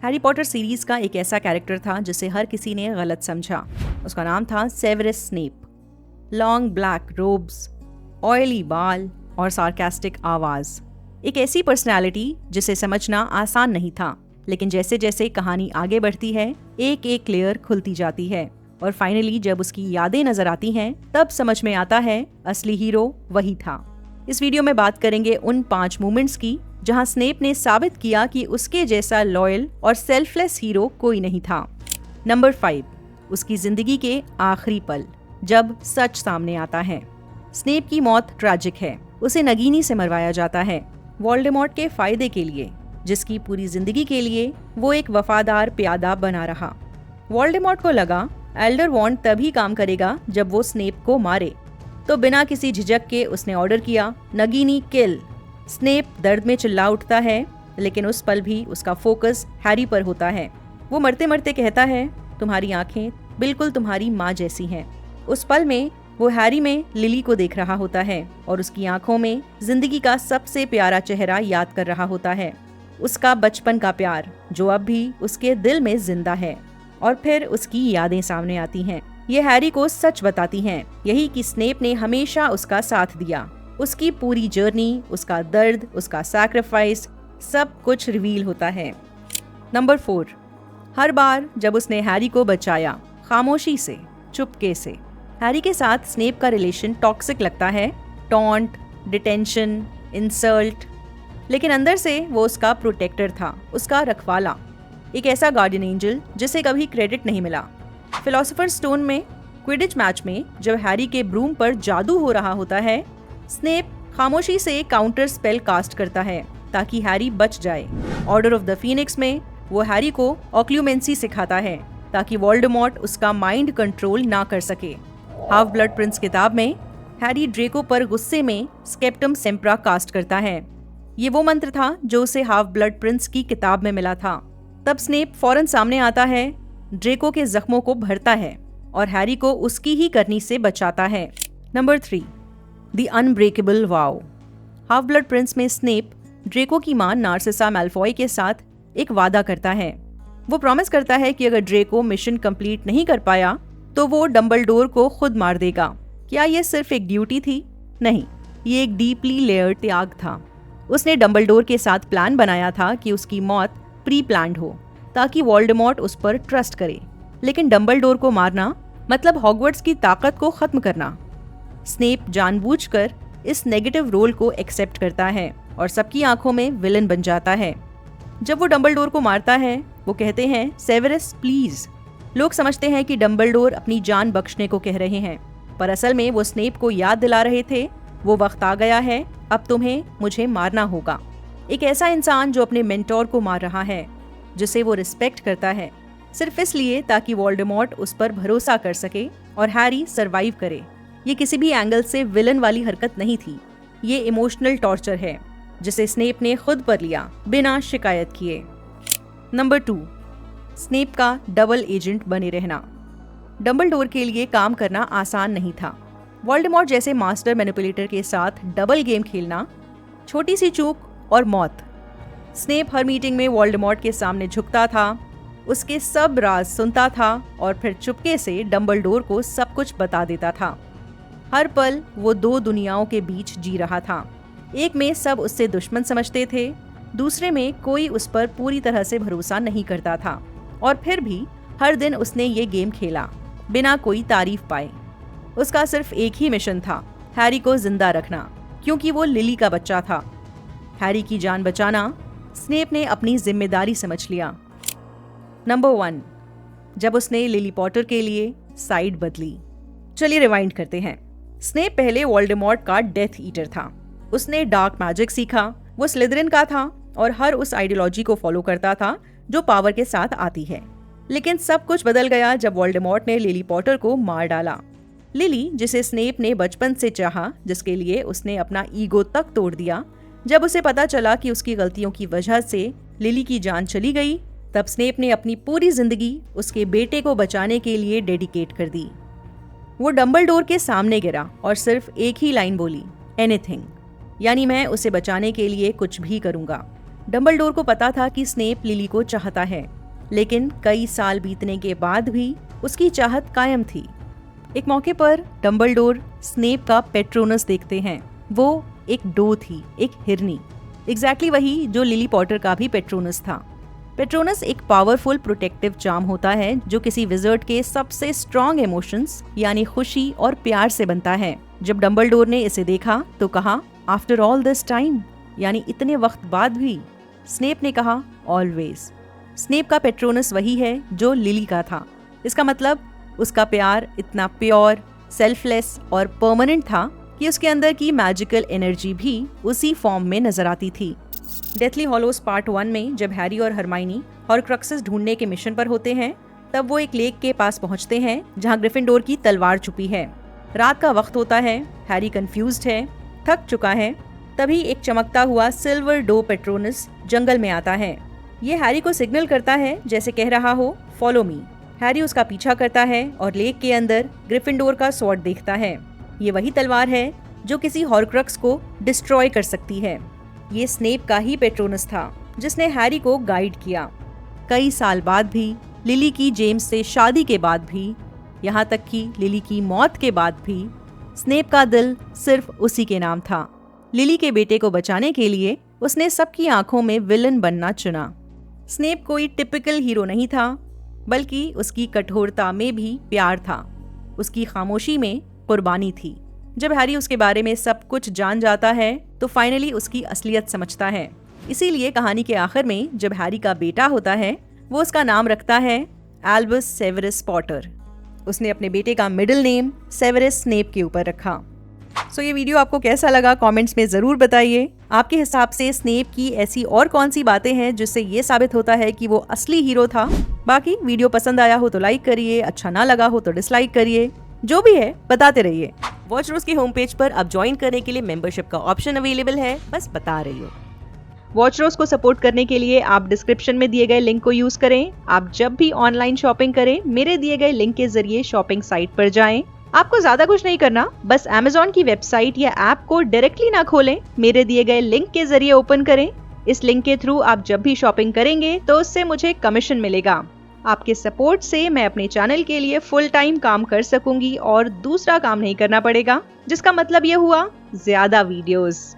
Harry Potter series का एक ऐसा कैरेक्टर था जिसे हर किसी ने गलत समझा। उसका नाम था Severus Snape. Long black robes, oily बाल और सार्कास्टिक आवाज, एक ऐसी पर्सनैलिटी जिसे समझना आसान नहीं था। लेकिन जैसे जैसे कहानी आगे बढ़ती है, एक एक लेयर खुलती जाती है और फाइनली जब उसकी यादें नजर आती हैं, तब समझ में आता है असली हीरो वही था। इस वीडियो में बात करेंगे उन 5 मोमेंट्स की जहां स्नेप ने साबित किया कि उसके जैसा लॉयल और सेल्फलेस हीरो कोई नहीं था। नंबर 5, उसकी जिंदगी के आखिरी पल, जब सच सामने आता है। स्नेप की मौत ट्रैजिक है। उसे नगीनी से मरवाया जाता है, वोल्डेमॉर्ट के फायदे के लिए, जिसकी पूरी जिंदगी के लिए वो एक वफादार प्यादा बना रहा। वोल्डेमॉर्ट को लगा एल्डर वॉन्ड तभी काम करेगा जब वो स्नेप को मारे, तो बिना किसी झिझक के उसने ऑर्डर किया, नगीनी किल। स्नेप दर्द में चिल्ला उठता है, लेकिन उस पल भी उसका फोकस हैरी पर होता है। वो मरते मरते कहता है, तुम्हारी आंखें बिल्कुल तुम्हारी माँ जैसी हैं। उस पल में वो हैरी में लिली को देख रहा होता है और उसकी आंखों में जिंदगी का सबसे प्यारा चेहरा याद कर रहा होता है, उसका बचपन का प्यार जो अब भी उसके दिल में जिंदा है। और फिर उसकी यादें सामने आती हैं। ये हैरी को सच बताती हैं, यही कि स्नेप ने हमेशा उसका साथ दिया। उसकी पूरी जर्नी, उसका दर्द, उसका सैक्रिफाइस, सब कुछ रिवील होता है। नंबर 4, हर बार जब उसने हैरी को बचाया, खामोशी से, चुपके से। हैरी के साथ स्नेप का रिलेशन टॉक्सिक लगता है, टॉन्ट, डिटेंशन, इंसल्ट, लेकिन अंदर से वो उसका प्रोटेक्टर था, उसका रखवाला, एक ऐसा गार्डियन एंजल जिसे कभी क्रेडिट नहीं मिला। फिलोसोफर स्टोन में क्विडिच मैच में जब हैरी के ब्रूम पर जादू हो रहा होता है, स्नेप खामोशी से काउंटर स्पेल कास्ट करता है ताकि हैरी बच जाए। ऑर्डर ऑफ द फीनिक्स में वो हैरी को ऑक्लूमेंसी सिखाता है ताकि वोल्डेमॉर्ट उसका माइंड कंट्रोल ना कर सके। हाफ ब्लड प्रिंस किताब में हैरी ड्रेको पर गुस्से में स्केप्टम सेम्प्रा कास्ट करता है। ये वो मंत्र था जो उसे हाफ ब्लड प्रिंस की किताब में मिला था। तब स्नेप फौरन सामने आता है, ड्रेको के जख्मों को भरता है और हैरी को उसकी ही करनी से बचाता है। Number 3, the unbreakable wow. Half blood Prince में स्नेप ड्रेको की मां नार्सिसा मैल्फॉय के साथ एक वादा करता है। वो प्रॉमिस करता है कि अगर ड्रेको मिशन कंप्लीट नहीं कर पाया तो वो डंबलडोर को खुद मार देगा। क्या ये सिर्फ एक ड्यूटी थी? नहीं, ये एक डीपली लेयर्ड त्याग था। उसने डंबलडोर के साथ प्लान बनाया था कि उसकी मौत प्री प्लान्ड हो ताकि वोल्डेमॉर्ट उस पर ट्रस्ट करे, लेकिन डंबलडोर को मारना मतलब हॉगवर्ट्स की ताकत को खत्म करना। स्नेप जानबूझकर इस नेगेटिव रोल को एक्सेप्ट करता है और सबकी आंखों में विलन बन जाता है। जब वो डंबलडोर को मारता है, वो कहते हैं, सेवेरस प्लीज। लोग समझते हैं कि डंबलडोर अपनी जान बख्शने को कह रहे हैं, पर असल में वो स्नेप को याद दिला रहे थे, वो वक्त आ गया है, अब तुम्हें मुझे मारना होगा। एक ऐसा इंसान जो अपने मेंटोर को मार रहा है, जिसे वो रिस्पेक्ट करता है, सिर्फ इसलिए ताकि वोल्डेमॉर्ट उस पर भरोसा कर सके और हैरी सरवाइव करे। ये किसी भी एंगल से विलन वाली हरकत नहीं थी, ये इमोशनल टॉर्चर है जिसे स्नेप ने खुद पर लिया बिना शिकायत किए। नंबर 2, स्नेप का डबल एजेंट बने रहना। डंबलडोर के लिए काम करना आसान नहीं था। वोल्डेमॉर्ट जैसे मास्टर मैनिपुलेटर के साथ डबल गेम खेलना, छोटी सी चूक और मौत। स्नेप हर मीटिंग में वोल्डेमॉर्ट के सामने झुकता था, उसके सब राज सुनता था और फिर चुपके से डंबलडोर को सब कुछ बता देता था। हर पल वो 2 दुनियाओं के बीच जी रहा था। एक में सब उससे दुश्मन समझते थे, दूसरे में कोई उस पर पूरी तरह से भरोसा नहीं करता था। और फिर भी हर दिन उसने ये गेम खेला बिना कोई तारीफ पाए। उसका सिर्फ एक ही मिशन था, हैरी को जिंदा रखना, क्योंकि वो लिली का बच्चा था। हैरी की जान बचाना स्नेप ने अपनी जिम्मेदारी समझ लिया। नंबर 1, जब उसने लिली पॉटर के लिए साइड बदली। चलिए रिवाइंड करते हैं। स्नेप पहले वोल्डेमॉर्ट का डेथ ईटर था। उसने डार्क मैजिक सीखा, वो स्लिदरिन का था और हर उस आइडियोलॉजी को फॉलो करता था जो पावर के साथ आती है। लेकिन सब कुछ बदल गया जब वोल्डेमॉर्ट ने लिली पॉटर को मार डाला। लिली, जिसे स्नेप ने बचपन से चाहा, जिसके लिए उसने अपना ईगो तक तोड़ दिया, जब उसे पता चला कि उसकी गलतियों की वजह से लिली की जान चली गई, तब स्नेप ने अपनी पूरी जिंदगी उसके बेटे को बचाने के लिए डेडिकेट कर दी। वो डंबलडोर के सामने गिरा और सिर्फ एक ही लाइन बोली, एनीथिंग, यानी मैं उसे बचाने के लिए कुछ भी करूंगा। डंबलडोर को पता था कि स्नेप लिली को चाहता है, लेकिन कई साल बीतने के बाद भी उसकी चाहत कायम थी। एक मौके पर डंबलडोर स्नेप का पेट्रोनस देखते हैं। वो एक डो थी, एक हिरनी, एग्जैक्टली वही जो लिली पॉटर का भी पेट्रोनस था। पेट्रोनस एक पावरफुल प्रोटेक्टिव चार्म होता है जो किसी विजर्ड के सबसे स्ट्रॉन्ग इमोशंस यानी खुशी और प्यार से बनता है। जब डंबलडोर ने इसे देखा तो कहा, आफ्टर ऑल दिस टाइम, यानी इतने वक्त बाद भी। स्नेप ने कहा, ऑलवेज। स्नेप का पेट्रोनस वही है जो लिली का था। इसका मतलब उसका प्यार इतना प्योर, सेल्फलेस और परमानेंट था कि उसके अंदर की मैजिकल एनर्जी भी उसी फॉर्म में नजर आती थी। डेथली हॉलोज पार्ट 1 में जब हैरी और हरमाइनी हॉर्क्रक्सेस ढूंढने के मिशन पर होते हैं, तब वो एक लेक के पास पहुंचते हैं जहां ग्रिफिंडोर की तलवार छुपी है। रात का वक्त होता है, हैरी कंफ्यूज्ड है, थक चुका है। तभी एक चमकता हुआ सिल्वर डो पेट्रोनस जंगल में आता है। ये हैरी को सिग्नल करता है, जैसे कह रहा हो, फॉलो मी। हैरी उसका पीछा करता है और लेक के अंदर ग्रिफिंडोर का स्वॉर्ड देखता है। ये वही तलवार है जो किसी हॉर्क्रक्स को डिस्ट्रॉय कर सकती है। ये स्नेप का ही पेट्रोनस था जिसने हैरी को गाइड किया। कई साल बाद भी, लिली की जेम्स से शादी के बाद भी, यहाँ तक कि लिली की मौत के बाद भी, स्नेप का दिल सिर्फ उसी के नाम था। लिली के बेटे को बचाने के लिए उसने सबकी आंखों में विलन बनना चुना। स्नेप कोई टिपिकल हीरो नहीं था, बल्कि उसकी कठोरता में भी प्यार था, उसकी खामोशी में कुर्बानी थी। जब हैरी उसके बारे में सब कुछ जान जाता है तो फाइनली उसकी असलियत समझता है। इसीलिए कहानी के आखिर में जब हैरी का बेटा होता है, वो उसका नाम रखता है एल्बस सेवेरस पॉटर। उसने अपने बेटे का मिडिल नेम सेवेरस स्नेप के ऊपर रखा। सो ये वीडियो आपको कैसा लगा कमेंट्स में ज़रूर बताइए। आपके हिसाब से स्नेप की ऐसी और कौन सी बातें हैं जिससे ये साबित होता है कि वो असली हीरो था। बाकी वीडियो पसंद आया हो तो लाइक करिए, अच्छा ना लगा हो तो डिसलाइक करिए, जो भी है बताते रहिए। वॉचरोज के होम पेज पर अब ज्वाइन करने के लिए मेंबरशिप का ऑप्शन अवेलेबल है, बस बता रही हूँ। वॉचरोज को सपोर्ट करने के लिए आप डिस्क्रिप्शन में दिए गए लिंक को यूज करें। आप जब भी ऑनलाइन शॉपिंग करें, मेरे दिए गए लिंक के जरिए शॉपिंग साइट पर जाएं। आपको ज्यादा कुछ नहीं करना, बस Amazon की वेबसाइट या ऐप को डायरेक्टली ना खोलें, मेरे दिए गए लिंक के जरिए ओपन करें। इस लिंक के थ्रू आप जब भी शॉपिंग करेंगे तो उससे मुझे कमीशन मिलेगा। आपके सपोर्ट से मैं अपने चैनल के लिए फुल टाइम काम कर सकूंगी और दूसरा काम नहीं करना पड़ेगा, जिसका मतलब ये हुआ ज्यादा वीडियोस।